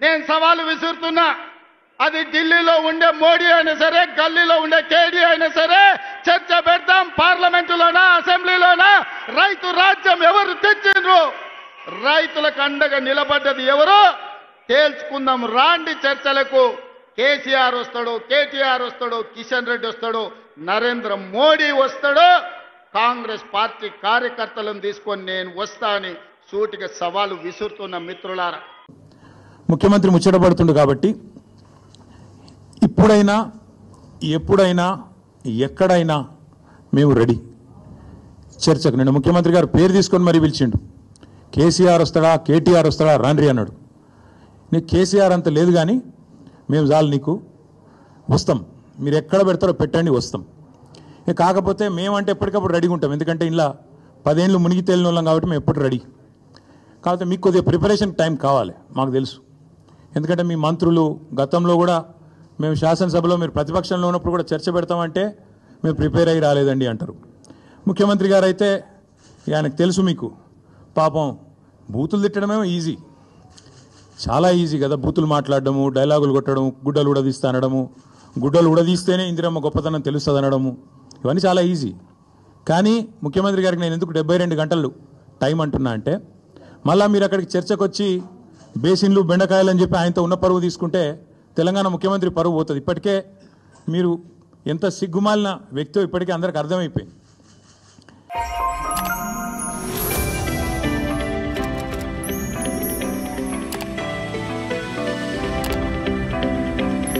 నేను సవాలు విసురుతున్నా. అది ఢిల్లీలో ఉండే మోడీ అయినా సరే, గల్లీలో ఉండే కేడీ అయినా సరే, చర్చ పెడతాం. పార్లమెంటులోనా, అసెంబ్లీలోనా? రైతు రాజ్యం ఎవరు తెచ్చిండ్రు? రైతులకు అండగా నిలబడ్డది ఎవరు? తేల్చుకుందాం. రాండి చర్చలకు. కేసీఆర్ వస్తాడు, కేటీఆర్ వస్తాడు, కిషన్ రెడ్డి వస్తాడు, నరేంద్ర మోడీ వస్తాడు. కాంగ్రెస్ పార్టీ కార్యకర్తలను తీసుకొని నేను వస్తా అని సూటిగా సవాలు విసురుతున్న మిత్రులారా. ముఖ్యమంత్రి ముచ్చటపడుతుండు కాబట్టి ఇప్పుడైనా ఎప్పుడైనా ఎక్కడైనా మేము రెడీ చర్చకు. నిన్న ముఖ్యమంత్రి గారు పేరు తీసుకొని మరీ పిలిచిండు. కేసీఆర్ వస్తాడా, కేటీఆర్ వస్తాడా, రాండ్రి అన్నాడు. నీకు కేసీఆర్ అంత లేదు కానీ మేము చాలు నీకు వస్తాం, మీరు ఎక్కడ పెడతారో పెట్టండి వస్తాం. కాకపోతే మేమంటే ఎప్పటికప్పుడు రెడీగా ఉంటాం. ఎందుకంటే ఇలా 10 ఏళ్ళు మునిగి తేలిన వాళ్ళం కాబట్టి మేము ఎప్పుడు రెడీ. కాకపోతే మీకు కొద్దిగా ప్రిపరేషన్ టైం కావాలి, మాకు తెలుసు. ఎందుకంటే మీ మంత్రులు గతంలో కూడా మేము శాసనసభలో మీరు ప్రతిపక్షంలో ఉన్నప్పుడు కూడా చర్చ పెడతామంటే మేము ప్రిపేర్ అయ్యి రాలేదండి అంటారు. ముఖ్యమంత్రి గారు అయితే ఆయనకు తెలుసు మీకు పాపం బూతులు తిట్టడమేమో ఈజీ, చాలా ఈజీ కదా. బూతులు మాట్లాడడము, డైలాగులు కొట్టడము, గుడ్డలు ఉడదీస్తా అనడము, గుడ్డలు ఉడదీస్తేనే ఇందిరమ్మ గొప్పతనం తెలుస్తుంది అనడము, ఇవన్నీ చాలా ఈజీ. కానీ ముఖ్యమంత్రి గారికి నేను ఎందుకు 72 గంటలు టైం అంటున్నా అంటే, మళ్ళీ మీరు అక్కడికి చర్చకు వచ్చి బేసిన్లు బెండకాయలు అని చెప్పి ఆయనతో ఉన్న పరువు తీసుకుంటే తెలంగాణ ముఖ్యమంత్రి పరువు పోతుంది. ఇప్పటికే మీరు ఎంత సిగ్గుమాలిన వ్యక్తో ఇప్పటికే అందరికి అర్థమైపోయింది.